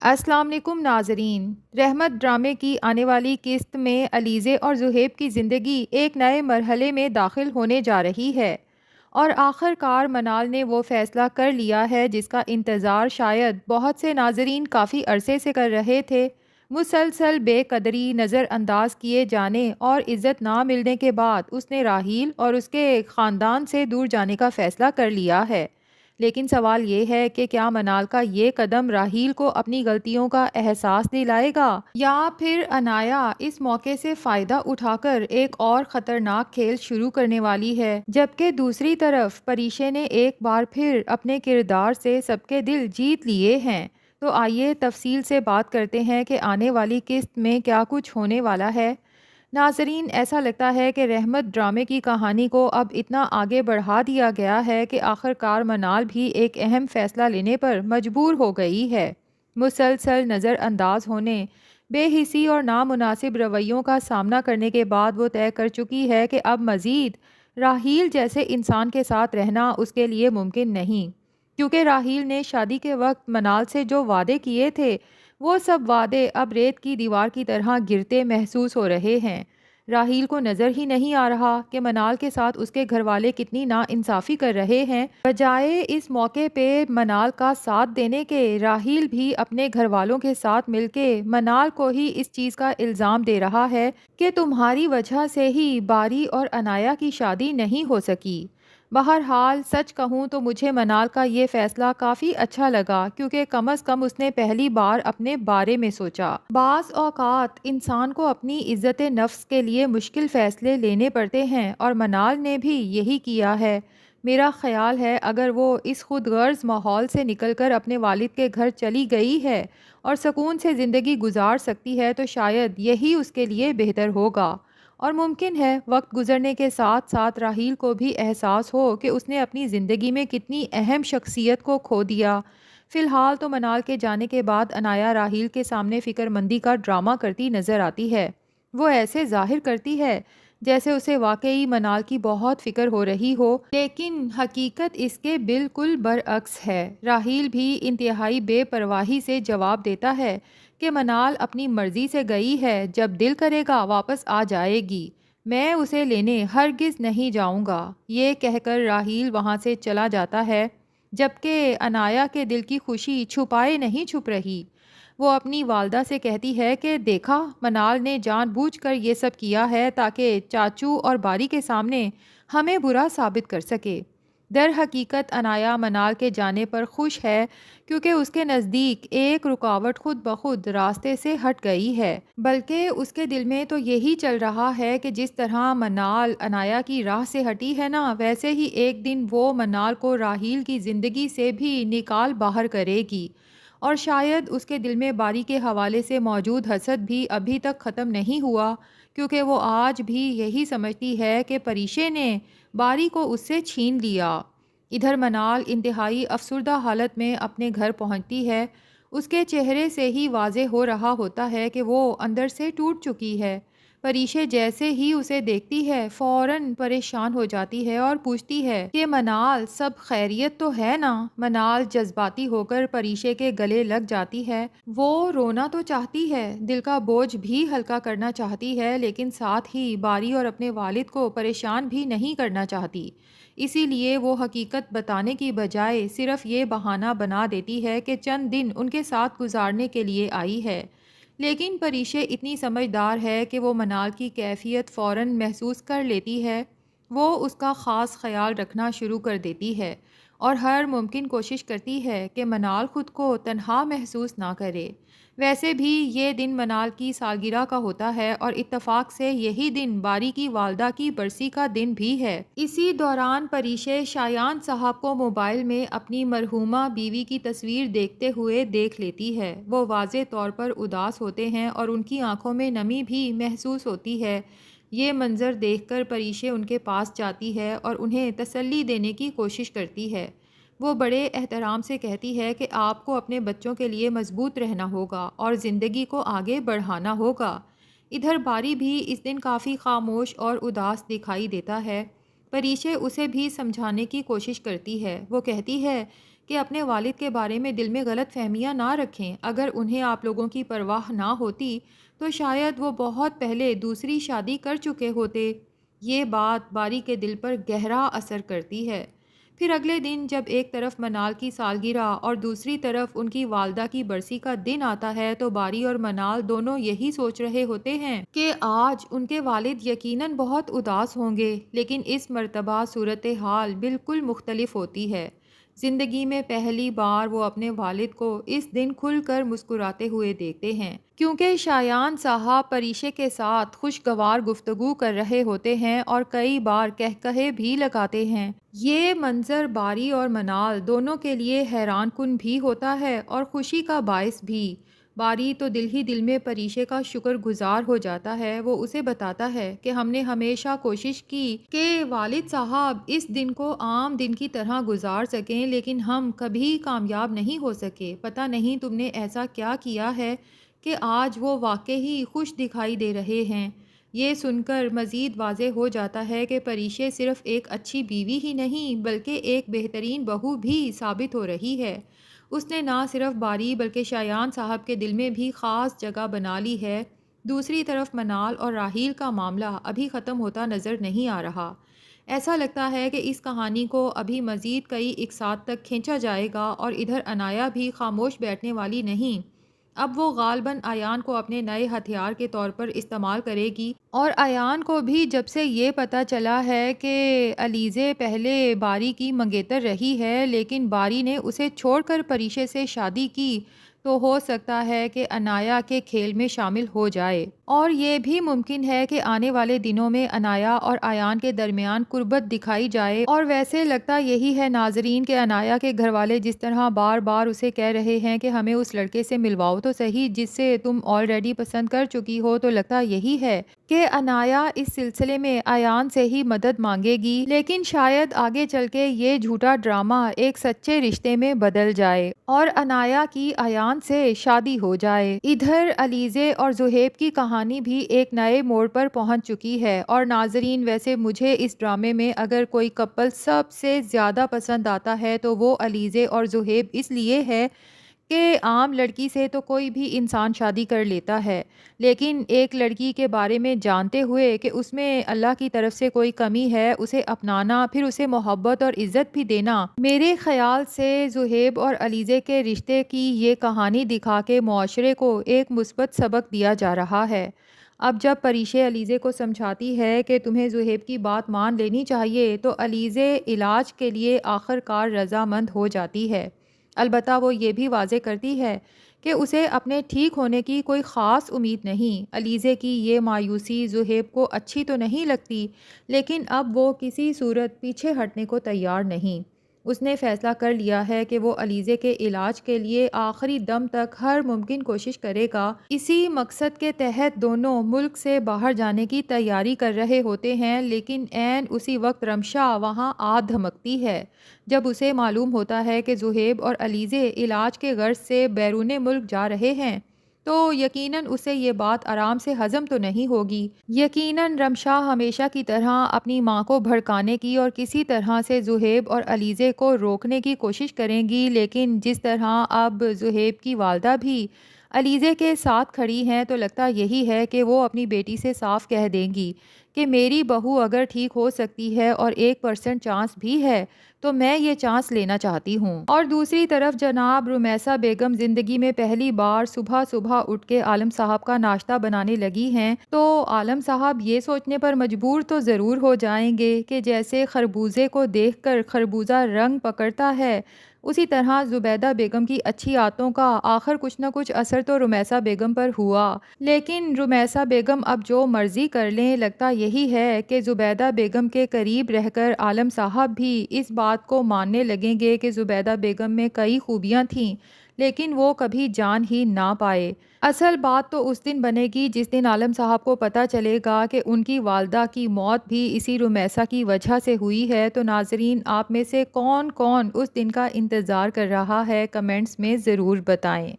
السلام علیکم ناظرین، رحمت ڈرامے کی آنے والی قسط میں علیزے اور زہیب کی زندگی ایک نئے مرحلے میں داخل ہونے جا رہی ہے اور آخر کار منال نے وہ فیصلہ کر لیا ہے جس کا انتظار شاید بہت سے ناظرین کافی عرصے سے کر رہے تھے۔ مسلسل بے قدری، نظر انداز کیے جانے اور عزت نہ ملنے کے بعد اس نے راحیل اور اس کے خاندان سے دور جانے کا فیصلہ کر لیا ہے۔ لیکن سوال یہ ہے کہ کیا منال کا یہ قدم راحیل کو اپنی غلطیوں کا احساس دلائے گا یا پھر انایا اس موقع سے فائدہ اٹھا کر ایک اور خطرناک کھیل شروع کرنے والی ہے، جبکہ دوسری طرف پریشے نے ایک بار پھر اپنے کردار سے سب کے دل جیت لیے ہیں۔ تو آئیے تفصیل سے بات کرتے ہیں کہ آنے والی قسط میں کیا کچھ ہونے والا ہے۔ ناظرین، ایسا لگتا ہے کہ رحمت ڈرامے کی کہانی کو اب اتنا آگے بڑھا دیا گیا ہے کہ آخر کار منال بھی ایک اہم فیصلہ لینے پر مجبور ہو گئی ہے۔ مسلسل نظر انداز ہونے، بے حسی اور نامناسب رویوں کا سامنا کرنے کے بعد وہ طے کر چکی ہے کہ اب مزید راحیل جیسے انسان کے ساتھ رہنا اس کے لیے ممکن نہیں، کیونکہ راحیل نے شادی کے وقت منال سے جو وعدے کیے تھے وہ سب وعدے اب ریت کی دیوار کی طرح گرتے محسوس ہو رہے ہیں۔ راحیل کو نظر ہی نہیں آ رہا کہ منال کے ساتھ اس کے گھر والے کتنی ناانصافی کر رہے ہیں۔ بجائے اس موقع پہ منال کا ساتھ دینے کے، راحیل بھی اپنے گھر والوں کے ساتھ مل کے منال کو ہی اس چیز کا الزام دے رہا ہے کہ تمہاری وجہ سے ہی باری اور انایا کی شادی نہیں ہو سکی۔ بہرحال سچ کہوں تو مجھے منال کا یہ فیصلہ کافی اچھا لگا، کیونکہ کم از کم اس نے پہلی بار اپنے بارے میں سوچا۔ بعض اوقات انسان کو اپنی عزت نفس کے لیے مشکل فیصلے لینے پڑتے ہیں اور منال نے بھی یہی کیا ہے۔ میرا خیال ہے اگر وہ اس خود غرض ماحول سے نکل کر اپنے والد کے گھر چلی گئی ہے اور سکون سے زندگی گزار سکتی ہے تو شاید یہی اس کے لیے بہتر ہوگا، اور ممکن ہے وقت گزرنے کے ساتھ ساتھ راحیل کو بھی احساس ہو کہ اس نے اپنی زندگی میں کتنی اہم شخصیت کو کھو دیا۔ فی الحال تو منال کے جانے کے بعد انایا راحیل کے سامنے فکر مندی کا ڈرامہ کرتی نظر آتی ہے۔ وہ ایسے ظاہر کرتی ہے جیسے اسے واقعی منال کی بہت فکر ہو رہی ہو، لیکن حقیقت اس کے بالکل برعکس ہے۔ راحیل بھی انتہائی بے پرواہی سے جواب دیتا ہے کہ منال اپنی مرضی سے گئی ہے، جب دل کرے گا واپس آ جائے گی، میں اسے لینے ہرگز نہیں جاؤں گا۔ یہ کہہ کر راحیل وہاں سے چلا جاتا ہے، جبکہ انایا کے دل کی خوشی چھپائے نہیں چھپ رہی۔ وہ اپنی والدہ سے کہتی ہے کہ دیکھا، منال نے جان بوجھ کر یہ سب کیا ہے تاکہ چاچو اور باری کے سامنے ہمیں برا ثابت کر سکے۔ در حقیقت انایا منال کے جانے پر خوش ہے، کیونکہ اس کے نزدیک ایک رکاوٹ خود بخود راستے سے ہٹ گئی ہے۔ بلکہ اس کے دل میں تو یہی چل رہا ہے کہ جس طرح منال انایا کی راہ سے ہٹی ہے نا، ویسے ہی ایک دن وہ منال کو راحیل کی زندگی سے بھی نکال باہر کرے گی، اور شاید اس کے دل میں باری کے حوالے سے موجود حسد بھی ابھی تک ختم نہیں ہوا، کیونکہ وہ آج بھی یہی سمجھتی ہے کہ پریشے نے باری کو اس سے چھین لیا۔ ادھر منال انتہائی افسردہ حالت میں اپنے گھر پہنچتی ہے۔ اس کے چہرے سے ہی واضح ہو رہا ہوتا ہے کہ وہ اندر سے ٹوٹ چکی ہے۔ پریشے جیسے ہی اسے دیکھتی ہے فوراً پریشان ہو جاتی ہے اور پوچھتی ہے کہ منال، سب خیریت تو ہے نا؟ منال جذباتی ہو کر پریشے کے گلے لگ جاتی ہے۔ وہ رونا تو چاہتی ہے، دل کا بوجھ بھی ہلکا کرنا چاہتی ہے، لیکن ساتھ ہی باری اور اپنے والد کو پریشان بھی نہیں کرنا چاہتی۔ اسی لیے وہ حقیقت بتانے کی بجائے صرف یہ بہانہ بنا دیتی ہے کہ چند دن ان کے ساتھ گزارنے کے لیے آئی ہے۔ لیکن پریشے اتنی سمجھدار ہے کہ وہ منال کی کیفیت فوراً محسوس کر لیتی ہے۔ وہ اس کا خاص خیال رکھنا شروع کر دیتی ہے اور ہر ممکن کوشش کرتی ہے کہ منال خود کو تنہا محسوس نہ کرے۔ ویسے بھی یہ دن منال کی سالگرہ کا ہوتا ہے اور اتفاق سے یہی دن باری کی والدہ کی برسی کا دن بھی ہے۔ اسی دوران پریشے شایان صاحب کو موبائل میں اپنی مرحومہ بیوی کی تصویر دیکھتے ہوئے دیکھ لیتی ہے۔ وہ واضح طور پر اداس ہوتے ہیں اور ان کی آنکھوں میں نمی بھی محسوس ہوتی ہے۔ یہ منظر دیکھ کر پریشے ان کے پاس جاتی ہے اور انہیں تسلی دینے کی کوشش کرتی ہے۔ وہ بڑے احترام سے کہتی ہے کہ آپ کو اپنے بچوں کے لیے مضبوط رہنا ہوگا اور زندگی کو آگے بڑھانا ہوگا۔ ادھر باری بھی اس دن کافی خاموش اور اداس دکھائی دیتا ہے۔ پریشے اسے بھی سمجھانے کی کوشش کرتی ہے۔ وہ کہتی ہے کہ اپنے والد کے بارے میں دل میں غلط فہمیاں نہ رکھیں۔ اگر انہیں آپ لوگوں کی پرواہ نہ ہوتی تو شاید وہ بہت پہلے دوسری شادی کر چکے ہوتے۔ یہ بات باری کے دل پر گہرا اثر کرتی ہے۔ پھر اگلے دن جب ایک طرف منال کی سالگرہ اور دوسری طرف ان کی والدہ کی برسی کا دن آتا ہے تو باری اور منال دونوں یہی سوچ رہے ہوتے ہیں کہ آج ان کے والد یقیناً بہت اداس ہوں گے، لیکن اس مرتبہ صورتحال بالکل مختلف ہوتی ہے۔ زندگی میں پہلی بار وہ اپنے والد کو اس دن کھل کر مسکراتے ہوئے دیکھتے ہیں، کیونکہ شایان صاحب پریشے کے ساتھ خوشگوار گفتگو کر رہے ہوتے ہیں اور کئی بار کہے بھی لگاتے ہیں۔ یہ منظر باری اور منال دونوں کے لیے حیران کن بھی ہوتا ہے اور خوشی کا باعث بھی۔ باری تو دل ہی دل میں پریشے کا شکر گزار ہو جاتا ہے۔ وہ اسے بتاتا ہے کہ ہم نے ہمیشہ کوشش کی کہ والد صاحب اس دن کو عام دن کی طرح گزار سکیں، لیکن ہم کبھی کامیاب نہیں ہو سکے۔ پتہ نہیں تم نے ایسا کیا کیا ہے کہ آج وہ واقعی خوش دکھائی دے رہے ہیں۔ یہ سن کر مزید واضح ہو جاتا ہے کہ پریشے صرف ایک اچھی بیوی ہی نہیں بلکہ ایک بہترین بہو بھی ثابت ہو رہی ہے۔ اس نے نہ صرف باری بلکہ شایان صاحب کے دل میں بھی خاص جگہ بنا لی ہے۔ دوسری طرف منال اور راحیل کا معاملہ ابھی ختم ہوتا نظر نہیں آ رہا۔ ایسا لگتا ہے کہ اس کہانی کو ابھی مزید کئی اقساط تک کھینچا جائے گا اور ادھر انایا بھی خاموش بیٹھنے والی نہیں۔ اب وہ غالباً ایان کو اپنے نئے ہتھیار کے طور پر استعمال کرے گی، اور ایان کو بھی جب سے یہ پتہ چلا ہے کہ علیزے پہلے باری کی منگیتر رہی ہے لیکن باری نے اسے چھوڑ کر پریشے سے شادی کی، تو ہو سکتا ہے کہ انایا کے کھیل میں شامل ہو جائے، اور یہ بھی ممکن ہے کہ آنے والے دنوں میں انایا اور ایان کے درمیان قربت دکھائی جائے۔ اور ویسے لگتا یہی ہے ناظرین کہ انایا کے گھر والے جس طرح بار بار اسے کہہ رہے ہیں کہ ہمیں اس لڑکے سے ملواؤ تو صحیح جس سے تم آلریڈی پسند کر چکی ہو، تو لگتا یہی ہے کہ انایا اس سلسلے میں ایان سے ہی مدد مانگے گی، لیکن شاید آگے چل کے یہ جھوٹا ڈرامہ ایک سچے رشتے میں بدل جائے اور انایا کی ایان سے شادی ہو جائے۔ ادھر علیزے اور زہیب کی کہانی بھی ایک نئے موڑ پر پہنچ چکی ہے، اور ناظرین ویسے مجھے اس ڈرامے میں اگر کوئی کپل سب سے زیادہ پسند آتا ہے تو وہ علیزے اور زہیب اس لیے ہے کہ عام لڑکی سے تو کوئی بھی انسان شادی کر لیتا ہے، لیکن ایک لڑکی کے بارے میں جانتے ہوئے کہ اس میں اللہ کی طرف سے کوئی کمی ہے، اسے اپنانا، پھر اسے محبت اور عزت بھی دینا، میرے خیال سے زہیب اور علیزے کے رشتے کی یہ کہانی دکھا کے معاشرے کو ایک مثبت سبق دیا جا رہا ہے۔ اب جب پریشے علیزے کو سمجھاتی ہے کہ تمہیں زہیب کی بات مان لینی چاہیے تو علیزے علاج کے لیے آخر کار رضامند ہو جاتی ہے۔ البتہ وہ یہ بھی واضح کرتی ہے کہ اسے اپنے ٹھیک ہونے کی کوئی خاص امید نہیں۔ علیزے کی یہ مایوسی زہیب کو اچھی تو نہیں لگتی، لیکن اب وہ کسی صورت پیچھے ہٹنے کو تیار نہیں۔ اس نے فیصلہ کر لیا ہے کہ وہ علیزے کے علاج کے لیے آخری دم تک ہر ممکن کوشش کرے گا۔ اسی مقصد کے تحت دونوں ملک سے باہر جانے کی تیاری کر رہے ہوتے ہیں، لیکن عین اسی وقت رمشا وہاں آ دھمکتی ہے۔ جب اسے معلوم ہوتا ہے کہ زہیب اور علیزے علاج کے غرض سے بیرون ملک جا رہے ہیں تو یقیناً اسے یہ بات آرام سے ہضم تو نہیں ہوگی۔ یقیناً رمشا ہمیشہ کی طرح اپنی ماں کو بھڑکانے کی اور کسی طرح سے زہیب اور علیزے کو روکنے کی کوشش کریں گی، لیکن جس طرح اب زہیب کی والدہ بھی علیزے کے ساتھ کھڑی ہیں تو لگتا یہی ہے کہ وہ اپنی بیٹی سے صاف کہہ دیں گی کہ میری بہو اگر ٹھیک ہو سکتی ہے اور 1% چانس بھی ہے تو میں یہ چانس لینا چاہتی ہوں۔ اور دوسری طرف جناب رمیسہ بیگم زندگی میں پہلی بار صبح صبح اٹھ کے عالم صاحب کا ناشتہ بنانے لگی ہیں تو عالم صاحب یہ سوچنے پر مجبور تو ضرور ہو جائیں گے کہ جیسے خربوزے کو دیکھ کر خربوزہ رنگ پکڑتا ہے، اسی طرح زبیدہ بیگم کی اچھی عادتوں کا آخر کچھ نہ کچھ اثر تو رمیسہ بیگم پر ہوا۔ لیکن رمیسہ بیگم اب جو مرضی کر لیں، لگتا یہی ہے کہ زبیدہ بیگم کے قریب رہ کر عالم صاحب بھی اس بات کو ماننے لگیں گے کہ زبیدہ بیگم میں کئی خوبیاں تھیں، لیکن وہ کبھی جان ہی نہ پائے۔ اصل بات تو اس دن بنے گی جس دن عالم صاحب کو پتہ چلے گا کہ ان کی والدہ کی موت بھی اسی رمیسہ کی وجہ سے ہوئی ہے۔ تو ناظرین آپ میں سے کون کون اس دن کا انتظار کر رہا ہے، کمنٹس میں ضرور بتائیں۔